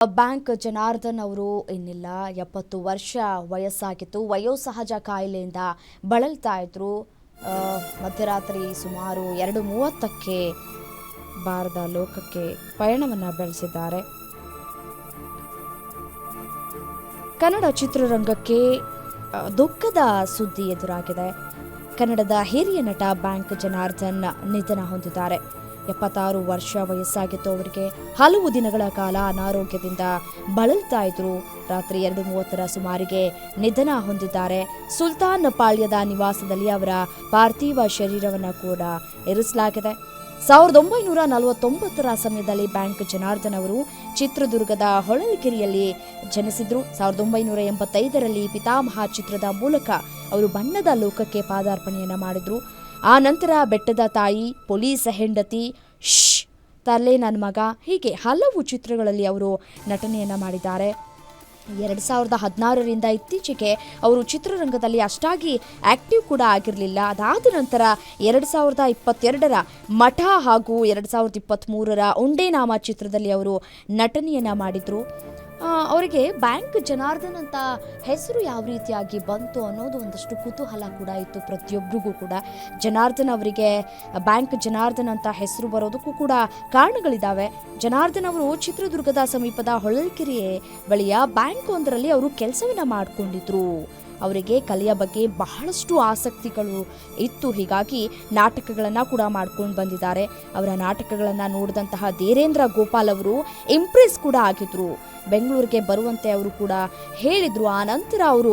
Bank Janardhan ಅವರು ಇನ್ನಿಲ್ಲ 70 ವರ್ಷ ವಯಸ್ಸಾಗಿತ್ತು. ವಯೋಸಹಜ ಕಾಯಿಲೆಯಿಂದ ಬಳಲ್ತಾ ಇದ್ರು. ಮಧ್ಯರಾತ್ರಿ ಸುಮಾರು 2:30ಕ್ಕೆ ಬಾರದ ಲೋಕಕ್ಕೆ ಪಯಣವನ್ನು ಬೆಳೆಸಿದ್ದಾರೆ. ಕನ್ನಡ ಚಿತ್ರರಂಗಕ್ಕೆ ದುಃಖದ ಸುದ್ದಿ ಎದುರಾಗಿದೆ. ಕನ್ನಡದ ಹಿರಿಯ ನಟ ಬ್ಯಾಂಕ್ ಜನಾರ್ದನ್ ನಿಧನ ಹೊಂದಿದ್ದಾರೆ. 76 ವರ್ಷ ವಯಸ್ಸಾಗಿತ್ತು ಅವರಿಗೆ. ಹಲವು ದಿನಗಳ ಕಾಲ ಅನಾರೋಗ್ಯದಿಂದ ಬಳಲ್ತಾ ಇದ್ರು. ರಾತ್ರಿ 2:30ರ ಸುಮಾರಿಗೆ ನಿಧನ ಹೊಂದಿದ್ದಾರೆ. ಸುಲ್ತಾನ್ ಪಾಳ್ಯದ ನಿವಾಸದಲ್ಲಿ ಅವರ ಪಾರ್ಥಿವ ಶರೀರವನ್ನು ಕೂಡ ಇರಿಸಲಾಗಿದೆ. 1949ರ ಸಮಯದಲ್ಲಿ ಬ್ಯಾಂಕ್ ಜನಾರ್ದನ್ ಅವರು ಚಿತ್ರದುರ್ಗದ ಹೊಳಲ್ಕೆರೆಯಲ್ಲಿ ಜನಿಸಿದ್ರು. 1985ರಲ್ಲಿ ಪಿತಾಮಹ ಚಿತ್ರದ ಮೂಲಕ ಅವರು ಬಣ್ಣದ ಲೋಕಕ್ಕೆ ಪಾದಾರ್ಪಣೆಯನ್ನು ಮಾಡಿದ್ರು. ಆ ನಂತರ ಬೆಟ್ಟದ ತಾಯಿ, ಪೊಲೀಸ್ ಹೆಂಡತಿ, ತರ್ಲೆ ನನ್ನ ಮಗ, ಹೀಗೆ ಹಲವು ಚಿತ್ರಗಳಲ್ಲಿ ಅವರು ನಟನೆಯನ್ನು ಮಾಡಿದ್ದಾರೆ. 2016ರಿಂದ ಇತ್ತೀಚೆಗೆ ಅವರು ಚಿತ್ರರಂಗದಲ್ಲಿ ಅಷ್ಟಾಗಿ ಆಕ್ಟಿವ್ ಕೂಡ ಆಗಿರಲಿಲ್ಲ. ಅದಾದ ನಂತರ 2022ರ ಮಠ ಹಾಗೂ 2023ರ ಉಂಡೇನಾಮ ಚಿತ್ರದಲ್ಲಿ ಅವರು ನಟನೆಯನ್ನು ಮಾಡಿದರು. ಅವರಿಗೆ ಬ್ಯಾಂಕ್ ಜನಾರ್ದನ್ ಅಂತ ಹೆಸರು ಯಾವ ರೀತಿಯಾಗಿ ಬಂತು ಅನ್ನೋದು ಒಂದಷ್ಟು ಕುತೂಹಲ ಕೂಡ ಇತ್ತು ಪ್ರತಿಯೊಬ್ಬರಿಗೂ ಕೂಡ. ಜನಾರ್ದನ್ ಅವರಿಗೆ ಬ್ಯಾಂಕ್ ಜನಾರ್ದನ್ ಅಂತ ಹೆಸರು ಬರೋದಕ್ಕೂ ಕೂಡ ಕಾರಣಗಳಿದ್ದಾವೆ. ಜನಾರ್ದನ್ ಅವರು ಚಿತ್ರದುರ್ಗದ ಸಮೀಪದ ಹೊಳಲ್ಕೆರೆ ಬಳಿಯ ಬ್ಯಾಂಕ್ ಒಂದರಲ್ಲಿ ಅವರು ಕೆಲಸವನ್ನು ಮಾಡಿಕೊಂಡಿದ್ರು. ಅವರಿಗೆ ಕಲೆಯ ಬಗ್ಗೆ ಬಹಳಷ್ಟು ಆಸಕ್ತಿಗಳು ಇತ್ತು. ಹೀಗಾಗಿ ನಾಟಕಗಳನ್ನು ಕೂಡ ಮಾಡ್ಕೊಂಡು ಬಂದಿದ್ದಾರೆ. ಅವರ ನಾಟಕಗಳನ್ನು ನೋಡಿದಂತಹ ಧೀರೇಂದ್ರ ಗೋಪಾಲ್ ಅವರು ಇಂಪ್ರೆಸ್ ಕೂಡ ಆಗಿದ್ರು. ಬೆಂಗಳೂರಿಗೆ ಬರುವಂತೆ ಅವರು ಕೂಡ ಹೇಳಿದರು. ಆ ನಂತರ ಅವರು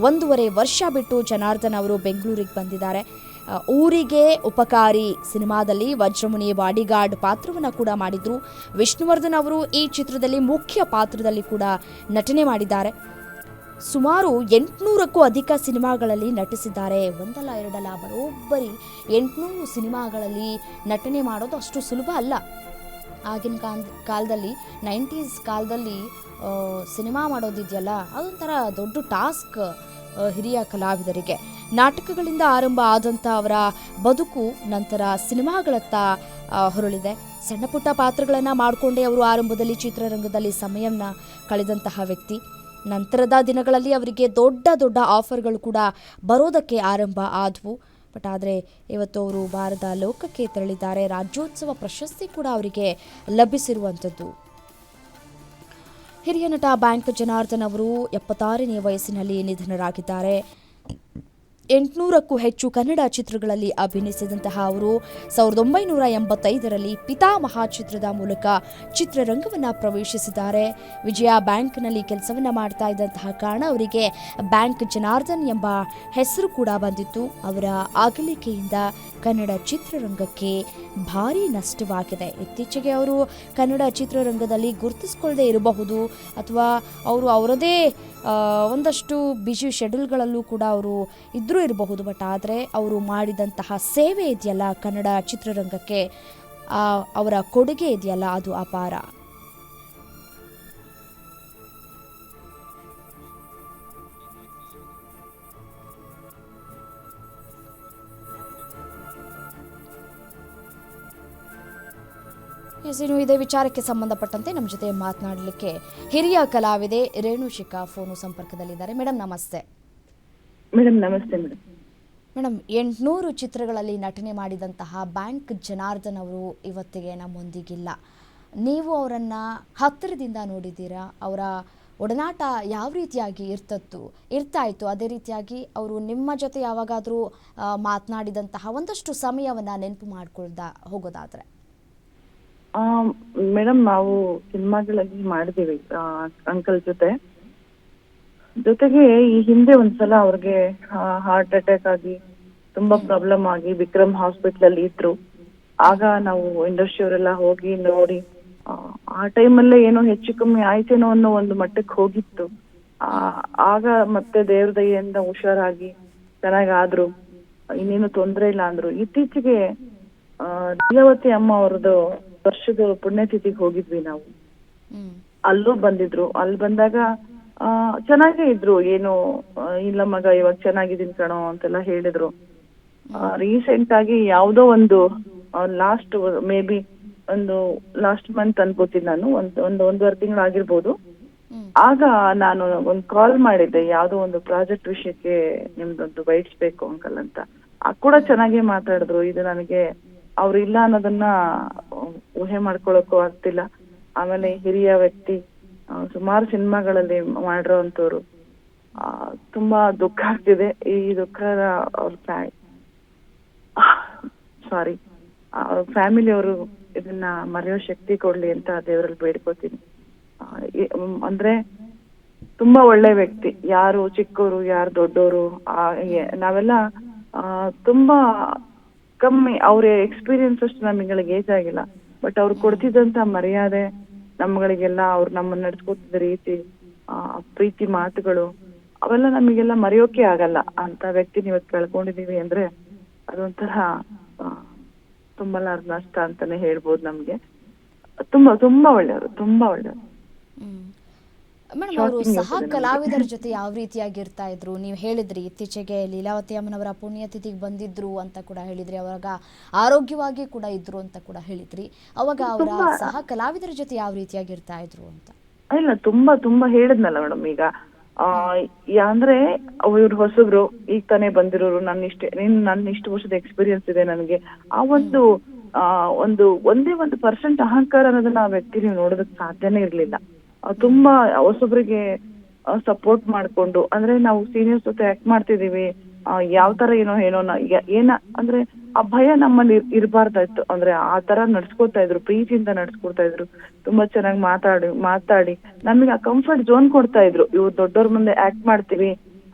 1.5 ವರ್ಷ ಬಿಟ್ಟು ಜನಾರ್ದನ್ ಅವರು ಬೆಂಗಳೂರಿಗೆ ಬಂದಿದ್ದಾರೆ. ಊರಿಗೆ ಉಪಕಾರಿ ಸಿನಿಮಾದಲ್ಲಿ ವಜ್ರಮುನಿ ಬಾಡಿಗಾರ್ಡ್ ಪಾತ್ರವನ್ನು ಕೂಡ ಮಾಡಿದ್ರು. ವಿಷ್ಣುವರ್ಧನ್ ಅವರು ಈ ಚಿತ್ರದಲ್ಲಿ ಮುಖ್ಯ ಪಾತ್ರದಲ್ಲಿ ಕೂಡ ನಟನೆ ಮಾಡಿದ್ದಾರೆ. ಸುಮಾರು 800ಕ್ಕೂ ಅಧಿಕ ಸಿನಿಮಾಗಳಲ್ಲಿ ನಟಿಸಿದ್ದಾರೆ. ಒಂದಲ್ಲ ಎರಡಲ್ಲ, ಬರೋಬ್ಬರಿ 800 ಸಿನಿಮಾಗಳಲ್ಲಿ ನಟನೆ ಮಾಡೋದು ಅಷ್ಟು ಸುಲಭ ಅಲ್ಲ. ಆಗಿನ ಕಾಲದಲ್ಲಿ 90s ಕಾಲದಲ್ಲಿ ಸಿನಿಮಾ ಮಾಡೋದಿದೆಯಲ್ಲ, ಅದೊಂಥರ ದೊಡ್ಡ ಟಾಸ್ಕ್ ಹಿರಿಯ ಕಲಾವಿದರಿಗೆ. ನಾಟಕಗಳಿಂದ ಆರಂಭ ಆದಂಥ ಅವರ ಬದುಕು ನಂತರ ಸಿನಿಮಾಗಳತ್ತ ಹೊರಳಿದೆ. ಸಣ್ಣ ಪುಟ್ಟ ಪಾತ್ರಗಳನ್ನು ಮಾಡಿಕೊಂಡೇ ಅವರು ಆರಂಭದಲ್ಲಿ ಚಿತ್ರರಂಗದಲ್ಲಿ ಸಮಯವನ್ನು ಕಳೆದಂತಹ ವ್ಯಕ್ತಿ. ನಂತರದ ದಿನಗಳಲ್ಲಿ ಅವರಿಗೆ ದೊಡ್ಡ ದೊಡ್ಡ ಆಫರ್ಗಳು ಕೂಡ ಬರೋದಕ್ಕೆ ಆರಂಭ ಆದವು. ಬಟ್ ಆದರೆ ಇವತ್ತು ಅವರು ಬಾರದ ಲೋಕಕ್ಕೆ ತೆರಳಿದ್ದಾರೆ. ರಾಜ್ಯೋತ್ಸವ ಪ್ರಶಸ್ತಿ ಕೂಡ ಅವರಿಗೆ ಲಭಿಸಿರುವಂಥದ್ದು. ಹಿರಿಯ ನಟ ಬ್ಯಾಂಕ್ ಜನಾರ್ದನ್ ಅವರು 76ನೇ ವಯಸ್ಸಿನಲ್ಲಿ ನಿಧನರಾಗಿದ್ದಾರೆ. 800ಕ್ಕೂ ಹೆಚ್ಚು ಕನ್ನಡ ಚಿತ್ರಗಳಲ್ಲಿ ಅಭಿನಯಿಸಿದಂತಹ ಅವರು 1985ರಲ್ಲಿ ಪಿತಾಮಹ ಚಿತ್ರದ ಮೂಲಕ ಚಿತ್ರರಂಗವನ್ನು ಪ್ರವೇಶಿಸಿದ್ದಾರೆ. ವಿಜಯ ಬ್ಯಾಂಕ್ನಲ್ಲಿ ಕೆಲಸವನ್ನು ಮಾಡ್ತಾ ಇದ್ದಂತಹ ಕಾರಣ ಅವರಿಗೆ ಬ್ಯಾಂಕ್ ಜನಾರ್ದನ್ ಎಂಬ ಹೆಸರು ಕೂಡ ಬಂದಿತ್ತು. ಅವರ ಅಗಲಿಕೆಯಿಂದ ಕನ್ನಡ ಚಿತ್ರರಂಗಕ್ಕೆ ಭಾರಿ ನಷ್ಟವಾಗಿದೆ. ಇತ್ತೀಚೆಗೆ ಅವರು ಕನ್ನಡ ಚಿತ್ರರಂಗದಲ್ಲಿ ಗುರುತಿಸಿಕೊಳ್ಳದೆ ಇರಬಹುದು, ಅಥವಾ ಅವರು ಅವರದೇ ಒಂದಷ್ಟು ಬಿಜಿ ಶೆಡ್ಯೂಲ್ಗಳಲ್ಲೂ ಕೂಡ ಅವರು ಇದ್ರೂ ಇರಬಹುದು. ಬಟ್ ಆದರೆ ಅವರು ಮಾಡಿದಂತಹ ಸೇವೆ ಇದೆಯಲ್ಲ ಕನ್ನಡ ಚಿತ್ರರಂಗಕ್ಕೆ, ಅವರ ಕೊಡುಗೆ ಇದೆಯಲ್ಲ, ಅದು ಅಪಾರ. ಇನ್ನು ಇದೇ ವಿಚಾರಕ್ಕೆ ಸಂಬಂಧಪಟ್ಟಂತೆ ನಮ್ಮ ಜೊತೆ ಮಾತನಾಡಲಿಕ್ಕೆ ಹಿರಿಯ ಕಲಾವಿದೆ ರೇಣುಶಿಖಾ ಫೋನು ಸಂಪರ್ಕದಲ್ಲಿದ್ದಾರೆ. ಮೇಡಮ್ ನಮಸ್ತೆ. ಮೇಡಮ್ ನಮಸ್ತೆ. ಮೇಡಮ್ 800 ಚಿತ್ರಗಳಲ್ಲಿ ನಟನೆ ಮಾಡಿದಂತಹ ಬ್ಯಾಂಕ್ ಜನಾರ್ದನ್ ಅವರು ಇವತ್ತಿಗೆ ನಮ್ಮೊಂದಿಗಿಲ್ಲ. ನೀವು ಅವರನ್ನು ಹತ್ತಿರದಿಂದ ನೋಡಿದ್ದೀರಾ. ಅವರ ಒಡನಾಟ ಯಾವ ರೀತಿಯಾಗಿ ಇರ್ತಾ ಇತ್ತು, ಅದೇ ರೀತಿಯಾಗಿ ಅವರು ನಿಮ್ಮ ಜೊತೆ ಯಾವಾಗಾದರೂ ಮಾತನಾಡಿದಂತಹ ಒಂದಷ್ಟು ಸಮಯವನ್ನು ನೆನಪು ಮಾಡ್ಕೊಳ್ತಾ ಹೋಗೋದಾದ್ರೆ? ಮೇಡಮ್, ನಾವು ಸಿನಿಮಾಗಳಲ್ಲಿ ಮಾಡಿದ್ದೀವಿ ಅಂಕಲ್ ಜೊತೆಗೆ ಈ ಹಿಂದೆ ಒಂದ್ಸಲ ಅವ್ರಿಗೆ ಹಾರ್ಟ್ ಅಟ್ಯಾಕ್ ಆಗಿ ತುಂಬಾ ಪ್ರಾಬ್ಲಮ್ ಆಗಿ ವಿಕ್ರಮ್ ಹಾಸ್ಪಿಟಲ್ ಅಲ್ಲಿ ಇದ್ರು. ಆಗ ನಾವು ಇಂಡಸ್ಟ್ರಿ ಅವರೆಲ್ಲ ಹೋಗಿ ನೋಡಿ, ಆ ಟೈಮಲ್ಲೇ ಏನೋ ಹೆಚ್ಚು ಕಮ್ಮಿ ಆಯ್ತೇನೋ ಅನ್ನೋ ಒಂದು ಮಟ್ಟಕ್ಕೆ ಹೋಗಿತ್ತು. ಆಗ ಮತ್ತೆ ದೇವ್ರ ದಯೆಯಿಂದ ಹುಷಾರಾಗಿ ಚೆನ್ನಾಗಿ ಆದ್ರು, ಇನ್ನೇನು ತೊಂದರೆ ಇಲ್ಲ ಅಂದ್ರು. ಇತ್ತೀಚೆಗೆ ಲೀಲಾವತಿ ಅಮ್ಮ ಅವ್ರದ್ದು ವರ್ಷದ ಪುಣ್ಯತಿಥಿಗೆ ಹೋಗಿದ್ವಿ ನಾವು. ಅಲ್ಲೂ ಬಂದಿದ್ರು. ಅಲ್ಲಿ ಬಂದಾಗ ಚೆನ್ನಾಗೇ ಇದ್ರು. ಏನು ಇಲ್ಲ ಮಗ, ಇವಾಗ ಚೆನ್ನಾಗಿದ್ದೀನಿ ಕಣೋ ಅಂತೆಲ್ಲ ಹೇಳಿದ್ರು. ರೀಸೆಂಟ್ ಆಗಿ ಯಾವ್ದೋ ಒಂದು ಲಾಸ್ಟ್ ಮೇ ಬಿ ಒಂದು ಲಾಸ್ಟ್ ಮಂತ್ ಅನ್ಕೋತೀನಿ ನಾನು, ಒಂದೂವರೆ ತಿಂಗಳು ಆಗಿರ್ಬೋದು. ಆಗ ನಾನು ಒಂದು ಕಾಲ್ ಮಾಡಿದ್ದೆ, ಯಾವ್ದೋ ಒಂದು ಪ್ರಾಜೆಕ್ಟ್ ವಿಷಯಕ್ಕೆ ನಿಮ್ದೊಂದು ಬೈಟ್ಸ್ಬೇಕು ಅಂಕಲ್ ಅಂತ. ಕೂಡ ಚೆನ್ನಾಗಿ ಮಾತಾಡಿದ್ರು. ಇದು ನನಗೆ ಅವ್ರು ಇಲ್ಲ ಅನ್ನೋದನ್ನ ಊಹೆ ಮಾಡ್ಕೊಳಕ್ಕೂ ಆಗ್ತಿಲ್ಲ. ಆಮೇಲೆ ಹಿರಿಯ ವ್ಯಕ್ತಿ, ಸುಮಾರು ಸಿನಿಮಾಗಳಲ್ಲಿ ಮಾಡಿರೋ ಅಂತವ್ರು. ತುಂಬಾ ದುಃಖ ಆಗ್ತಿದೆ. ಈ ದುಃಖ ಅವ್ರ ಫ್ಯಾಮಿಲಿಯವರು ಇದನ್ನ ಮರೆಯೋ ಶಕ್ತಿ ಕೊಡ್ಲಿ ಅಂತ ದೇವರಲ್ಲಿ ಬೇಡ್ಕೋತೀನಿ. ಅಂದ್ರೆ ತುಂಬಾ ಒಳ್ಳೆ ವ್ಯಕ್ತಿ. ಯಾರು ಚಿಕ್ಕವರು ಯಾರು ದೊಡ್ಡವರು ನಾವೆಲ್ಲ ತುಂಬಾ ಕಮ್ಮಿ. ಅವ್ರ ಎಕ್ಸ್ಪೀರಿಯನ್ಸ್ ಅಷ್ಟು ನಮ್ಗಳಿಗೆ ಏಜ್ ಆಗಿಲ್ಲ, ಬಟ್ ಅವ್ರು ಕೊಡ್ತಿದ್ದಂತ ಮರ್ಯಾದೆ, ನಮ್ಗಳಿಗೆಲ್ಲ ಅವ್ರು ನಮ್ಮನ್ನ ನಡ್ಸ್ಕೊತಿದ್ದ ರೀತಿ, ಪ್ರೀತಿ ಮಾತುಗಳು, ಅವೆಲ್ಲ ನಮಗೆಲ್ಲ ಮರೆಯೋಕೆ ಆಗಲ್ಲ. ಅಂತ ವ್ಯಕ್ತಿ ಇವತ್ತು ಕಳ್ಕೊಂಡಿದೀವಿ ಅಂದ್ರೆ ಅದೊಂಥರ ತುಂಬಲಾರ್ದ ನಷ್ಟ ಅಂತಾನೆ ಹೇಳ್ಬೋದು ನಮ್ಗೆ. ತುಂಬಾ ತುಂಬಾ ಒಳ್ಳೆಯವರು, ತುಂಬಾ ಒಳ್ಳೆಯವರು. ಮೇಡಮ್, ಅವರು ಸಹ ಕಲಾವಿದರ ಜೊತೆ ಯಾವ ರೀತಿಯಾಗಿರ್ತಾ ಇದ್ರು? ನೀವು ಹೇಳಿದ್ರಿ ಇತ್ತೀಚೆಗೆ ಲೀಲಾವತಿ ಅಮ್ಮನವರ ಪುಣ್ಯತಿಥಿಗೆ ಬಂದಿದ್ರು ಅಂತ ಕೂಡ ಹೇಳಿದ್ರಿ. ಅವಾಗ ಆರೋಗ್ಯವಾಗಿ ಕೂಡ ಇದ್ರು ಅಂತ ಕೂಡ ಹೇಳಿದ್ರಿ. ಅವಾಗ ಅವರ ಸಹ ಕಲಾವಿದರ ಜೊತೆ ಯಾವ ರೀತಿಯಾಗಿರ್ತಾ ಇದ್ರು ಅಂತ? ಇಲ್ಲ, ತುಂಬಾ ತುಂಬಾ ಹೇಳಿದ್ನಲ್ಲ ಮೇಡಮ್. ಈಗ ಅಂದ್ರೆ ಇವ್ರು ಹೊಸಬ್ರು, ಈಗ ತಾನೇ ಬಂದಿರೋರು. ನನ್ನ ಇಷ್ಟು ವರ್ಷದ ಎಕ್ಸ್ಪೀರಿಯನ್ಸ್ ಇದೆ ನನಗೆ. ಆ ಒಂದು ಒಂದೇ 1% ಅಹಂಕಾರ ಅನ್ನೋದನ್ನ ಆ ವ್ಯಕ್ತಿ ನೀವು ನೋಡೋದಕ್ಕೆ ಸಾಧ್ಯನೇ ಇರ್ಲಿಲ್ಲ. ತುಂಬಾ ಹೊಸಬ್ರಿಗೆ ಸಪೋರ್ಟ್ ಮಾಡ್ಕೊಂಡು, ಅಂದ್ರೆ ನಾವು ಸೀನಿಯರ್ಸ್ ಜೊತೆ ಆಕ್ಟ್ ಮಾಡ್ತಿದೀವಿ, ಯಾವ ತರ ಅಂದ್ರೆ ಆ ಭಯ ನಮ್ಮಲ್ಲಿ ಇರಬಾರ್ದಾಯ್ತು. ಅಂದ್ರೆ ಆ ತರ ನಡ್ಸ್ಕೊತಾ ಇದ್ರು, ಪ್ರೀತಿಯಿಂದ ನಡ್ಸ್ಕೊಡ್ತಾ ಇದ್ರು. ತುಂಬಾ ಚೆನ್ನಾಗಿ ಮಾತಾಡಿ ನಮಗೆ ಆ ಕಂಫರ್ಟ್ ಝೋನ್ ಕೊಡ್ತಾ ಇದ್ರು. ಇವ್ರು ದೊಡ್ಡವ್ರ ಮುಂದೆ ಆಕ್ಟ್ ಮಾಡ್ತೀವಿ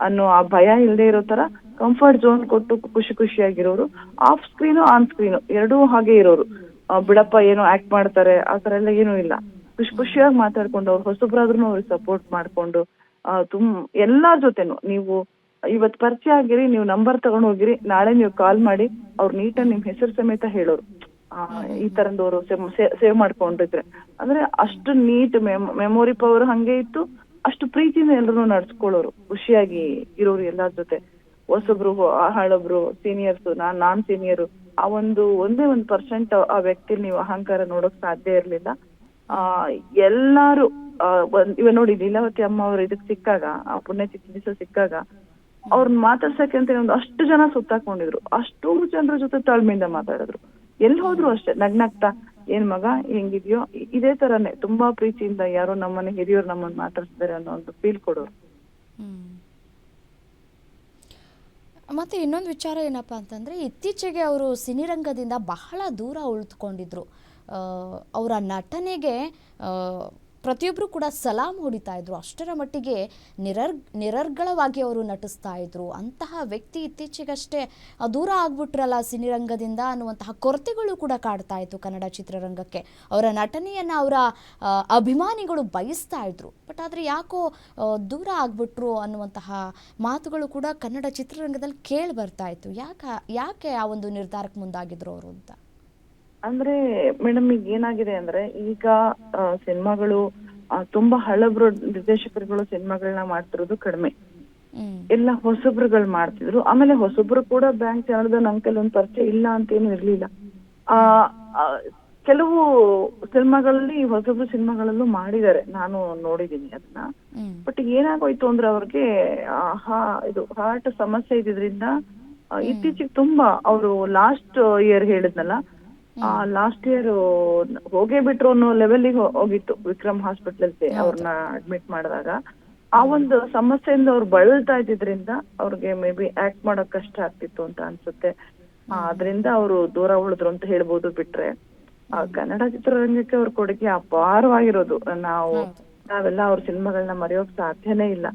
ಅನ್ನೋ ಆ ಭಯ ಇಲ್ಲದೆ ಇರೋ ತರ ಕಂಫರ್ಟ್ ಝೋನ್ ಕೊಟ್ಟು ಖುಷಿಯಾಗಿರೋರು. ಆಫ್ ಸ್ಕ್ರೀನು ಆನ್ ಸ್ಕ್ರೀನು ಎರಡೂ ಹಾಗೆ ಇರೋರು. ಬಿಡಪ್ಪ ಏನೋ ಆಕ್ಟ್ ಮಾಡ್ತಾರೆ ಆ ತರ ಎಲ್ಲ ಏನೂ ಇಲ್ಲ. ಖುಷಿಯಾಗಿ ಮಾತಾಡ್ಕೊಂಡು, ಅವ್ರು ಹೊಸಬ್ರಾದ್ರೂ ಅವ್ರಿಗೆ ಸಪೋರ್ಟ್ ಮಾಡ್ಕೊಂಡು, ಎಲ್ಲಾರ ಜೊತೆನು ನೀವು ಇವತ್ ಪರಿಚಯ ಆಗಿರಿ, ನೀವು ನಂಬರ್ ತಗೊಂಡ್ ಹೋಗಿರಿ, ನಾಳೆ ನೀವು ಕಾಲ್ ಮಾಡಿ ಅವ್ರು ನೀಟಾಗಿ ನಿಮ್ ಹೆಸರು ಸಮೇತ ಹೇಳೋರು. ಈ ತರದವ್ರು ಸೇವ್ ಮಾಡ್ಕೊಂಡಿದ್ರೆ ಅಂದ್ರೆ ಅಷ್ಟು ನೀಟ್ ಮೆಮೊರಿ ಪವರ್ ಹಂಗೆ ಇತ್ತು. ಅಷ್ಟು ಪ್ರೀತಿಯಿಂದ ಎಲ್ಲರೂ ನಡ್ಸ್ಕೊಳ್ಳೋರು, ಖುಷಿಯಾಗಿ ಇರೋರು ಎಲ್ಲಾರ ಜೊತೆ. ಹೊಸಬ್ರು ಹಳಬ್ರು ಸೀನಿಯರ್ಸ್, ನಾನ್ ಸೀನಿಯರು, ಆ ಒಂದೇ 1% ಆ ವ್ಯಕ್ತಿ ನೀವು ಅಹಂಕಾರ ನೋಡೋಕ್ ಸಾಧ್ಯ ಇರ್ಲಿಲ್ಲ. ಎಲ್ಲಾರು ಇವ ನೋಡಿ, ಲೀಲಾವತಿ ಅಮ್ಮ ಅವ್ರು ಇದಕ್ ಸಿಕ್ಕಾಗ, ಆ ಪುಣ್ಯತಿಥಿ ದಿವಸ ಸಿಕ್ಕಾಗ ಅವ್ರನ್ನ ಮಾತಾಡ್ಸಕ್ಕೆ ಅಂತ ಅಷ್ಟು ಜನ ಸುತ್ತಾಕೊಂಡಿದ್ರು. ಅಷ್ಟು ಜನರ ಜೊತೆ ತಾಳ್ಮೆಯಿಂದ ಮಾತಾಡಿದ್ರು. ಎಲ್ಲಿ ಹೋದ್ರು ಅಷ್ಟೇ ನಗ್ನಗ್ತಾ, ಏನ್ ಮಗ ಹೆಂಗಿದ್ಯೋ, ಇದೇ ತರನೇ ತುಂಬಾ ಪ್ರೀತಿಯಿಂದ ಯಾರೋ ನಮ್ಮನೆ ಹಿರಿಯರು ನಮ್ಮನ್ನ ಮಾತಾಡ್ತಿದ್ದಾರೆ ಅನ್ನೋ ಒಂದು ಫೀಲ್ ಕೊಡೋರು. ಮತ್ತೆ ಇನ್ನೊಂದು ವಿಚಾರ ಏನಪ್ಪಾ ಅಂತಂದ್ರೆ, ಇತ್ತೀಚೆಗೆ ಅವರು ಸಿನಿರಂಗದಿಂದ ಬಹಳ ದೂರ ಉಳಿದುಕೊಂಡಿದ್ರು. ಅವರ ನಟನೆಗೆ ಪ್ರತಿಯೊಬ್ಬರು ಕೂಡ ಸಲಾಂ ಹೊಡಿತಾ ಇದ್ರು. ಅಷ್ಟರ ಮಟ್ಟಿಗೆ ನಿರರ್ಗಳವಾಗಿ ಅವರು ನಟಿಸ್ತಾ ಇದ್ರು. ಅಂತಹ ವ್ಯಕ್ತಿ ಇತ್ತೀಚೆಗಷ್ಟೇ ದೂರ ಆಗ್ಬಿಟ್ರಲ್ಲ ಸಿನಿರಂಗದಿಂದ ಅನ್ನುವಂತಹ ಕೊರತೆಗಳು ಕೂಡ ಕಾಡ್ತಾ ಇತ್ತು ಕನ್ನಡ ಚಿತ್ರರಂಗಕ್ಕೆ. ಅವರ ನಟನೆಯನ್ನು ಅವರ ಅಭಿಮಾನಿಗಳು ಬಯಸ್ತಾ ಇದ್ರು. ಬಟ್ ಆದರೆ ಯಾಕೋ ದೂರ ಆಗ್ಬಿಟ್ರು ಅನ್ನುವಂತಹ ಮಾತುಗಳು ಕೂಡ ಕನ್ನಡ ಚಿತ್ರರಂಗದಲ್ಲಿ ಕೇಳಿ ಬರ್ತಾ ಇತ್ತು. ಯಾಕೆ ಆ ಒಂದು ನಿರ್ಧಾರಕ್ಕೆ ಮುಂದಾಗಿದ್ರು ಅವರು ಅಂತ? ಅಂದ್ರೆ ಮೇಡಮ್, ಈಗ ಏನಾಗಿದೆ ಅಂದ್ರೆ, ಈಗ ಸಿನಿಮಾಗಳು ತುಂಬಾ ಹಳಬ್ರು ನಿರ್ದೇಶಕರುಗಳು ಸಿನಿಮಾಗಳನ್ನ ಮಾಡ್ತಿರೋದು ಕಡಿಮೆ. ಎಲ್ಲ ಹೊಸಬ್ರುಗಳು ಮಾಡ್ತಿದ್ರು. ಆಮೇಲೆ ಹೊಸಬ್ರು ಕೂಡ ಬ್ಯಾಂಕ್ ಚಾನಲ್ದ ಅಂಕಲ್ ಒಂದ್ ಪರಿಚಯ ಇಲ್ಲ ಅಂತ ಏನು ಇರ್ಲಿಲ್ಲ. ಕೆಲವು ಸಿನಿಮಾಗಳಲ್ಲಿ ಹೊಸಬ್ರು ಸಿನಿಮಾಗಳಲ್ಲೂ ಮಾಡಿದ್ದಾರೆ, ನಾನು ನೋಡಿದೀನಿ ಅದನ್ನ. ಬಟ್ ಏನಾಗೋಯ್ತು ಅಂದ್ರೆ ಅವ್ರಿಗೆ ಇದು ಹಾರ್ಟ್ ಸಮಸ್ಯೆ ಇದ್ದಿದ್ರಿಂದ ಇತ್ತೀಚೆಗೆ ತುಂಬಾ ಅವರು ಲಾಸ್ಟ್ ಇಯರ್ ಹೇಳಿದ್ನಲ್ಲ, ಲಾಸ್ಟ್ ಇಯರ್ ಹೋಗೇ ಬಿಟ್ರು ಅನ್ನೋ ಲೆವೆಲ್ಗೆ ಹೋಗಿತ್ತು ವಿಕ್ರಮ್ ಹಾಸ್ಪಿಟಲ್ ಅವ್ರನ್ನ ಅಡ್ಮಿಟ್ ಮಾಡಿದಾಗ. ಆ ಒಂದು ಸಮಸ್ಯೆಯಿಂದ ಅವ್ರು ಬಳಲ್ತಾ ಇದ್ದಿದ್ರಿಂದ ಅವ್ರಿಗೆ ಮೇ ಬಿ ಆಕ್ಟ್ ಮಾಡೋಕ್ ಕಷ್ಟ ಆಗ್ತಿತ್ತು ಅಂತ ಅನ್ಸುತ್ತೆ. ಅದ್ರಿಂದ ಅವರು ದೂರ ಉಳಿದ್ರು ಅಂತ ಹೇಳ್ಬೋದು. ಬಿಟ್ರೆ ಕನ್ನಡ ಚಿತ್ರರಂಗಕ್ಕೆ ಅವ್ರ ಕೊಡುಗೆ ಅಪಾರವಾಗಿರೋದು. ನಾವೆಲ್ಲ ಅವ್ರ ಸಿನಿಮಾಗಳನ್ನ ಮರೆಯೋಕ್ ಸಾಧ್ಯನೇ ಇಲ್ಲ.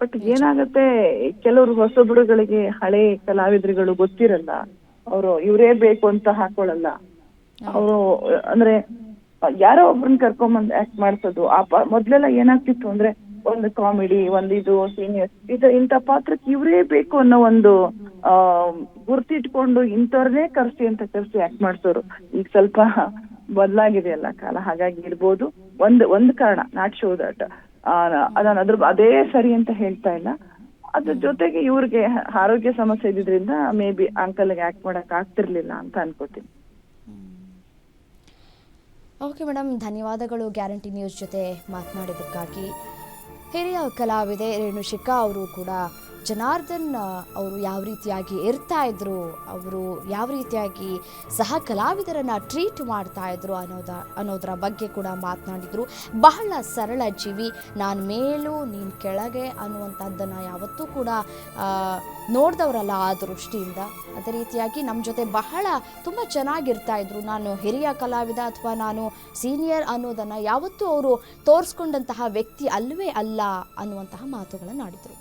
ಬಟ್ ಏನಾಗತ್ತೆ, ಕೆಲವರು ಹೊಸಬರುಗಳಿಗೆ ಹಳೆ ಕಲಾವಿದರುಗಳು ಗೊತ್ತಿರಲ್ಲ, ಅವರು ಇವರೇ ಬೇಕು ಅಂತ ಹಾಕೊಳ್ಳಲ್ಲ. ಅವರು ಅಂದ್ರೆ ಯಾರೋ ಒಬ್ರನ್ನ ಕರ್ಕೊಂಬಂದ್ ಆಕ್ಟ್ ಮಾಡ್ಸೋದು. ಮೊದ್ಲೆಲ್ಲ ಏನಾಗ್ತಿತ್ತು ಅಂದ್ರೆ, ಒಂದು ಕಾಮಿಡಿ, ಇದು ಸೀನಿಯರ್, ಇಂಥ ಪಾತ್ರಕ್ಕೆ ಇವರೇ ಬೇಕು ಅನ್ನೋ ಒಂದು ಗುರ್ತಿಟ್ಕೊಂಡು ಇಂಥವ್ರನ್ನೇ ಕರ್ಸಿ ಆಕ್ಟ್ ಮಾಡ್ಸೋರು. ಈಗ ಸ್ವಲ್ಪ ಬದಲಾಗಿದೆಯಲ್ಲ ಕಾಲ, ಹಾಗಾಗಿ ಇರ್ಬೋದು. ಒಂದ್ ಕಾರಣ, ನಾಟ್ ಶೋ ದಟ್ ಅದೇ ಸರಿ ಅಂತ ಹೇಳ್ತಾ ಇಲ್ಲ. ಅದ್ರ ಜೊತೆಗೆ ಇವ್ರಿಗೆ ಆರೋಗ್ಯ ಸಮಸ್ಯೆ ಇದ್ದಿದ್ರಿಂದ ಮೇ ಬಿ ಅಂಕಲ್ಗೆ ಆಕ್ಟ್ ಮಾಡಕ್ ಆಗ್ತಿರ್ಲಿಲ್ಲ ಅಂತ ಅನ್ಕೋತೀನಿ. ಓಕೆ ಮೇಡಮ್, ಧನ್ಯವಾದಗಳು ಗ್ಯಾರಂಟಿ ನ್ಯೂಸ್ ಜೊತೆ ಮಾತನಾಡಿದ್ದಕ್ಕಾಗಿ. ಹಿರಿಯ ಕಲಾವಿದೆ ರೇಣುಶಿಖಾ ಅವರು ಕೂಡ ಜನಾರ್ದನ್ ಅವರು ಯಾವ ರೀತಿಯಾಗಿ ಇರ್ತಾ ಇದ್ರು, ಅವರು ಯಾವ ರೀತಿಯಾಗಿ ಸಹ ಕಲಾವಿದರನ್ನು ಟ್ರೀಟ್ ಮಾಡ್ತಾ ಇದ್ರು ಅನ್ನೋದರ ಬಗ್ಗೆ ಕೂಡ ಮಾತನಾಡಿದರು. ಬಹಳ ಸರಳ ಜೀವಿ, ನಾನು ಮೇಲು ನೀನು ಕೆಳಗೆ ಅನ್ನುವಂಥದ್ದನ್ನು ಯಾವತ್ತೂ ಕೂಡ ನೋಡಿದವರಲ್ಲ ಆ ದೃಷ್ಟಿಯಿಂದ. ಅದೇ ರೀತಿಯಾಗಿ ನಮ್ಮ ಜೊತೆ ಬಹಳ ತುಂಬ ಚೆನ್ನಾಗಿರ್ತಾ ಇದ್ರು. ನಾನು ಹಿರಿಯ ಕಲಾವಿದ ಅಥವಾ ನಾನು ಸೀನಿಯರ್ ಅನ್ನೋದನ್ನು ಯಾವತ್ತೂ ಅವರು ತೋರಿಸ್ಕೊಂಡಂತಹ ವ್ಯಕ್ತಿ ಅಲ್ಲವೇ ಅಲ್ಲ ಅನ್ನುವಂತಹ ಮಾತುಗಳನ್ನು ಆಡಿದರು.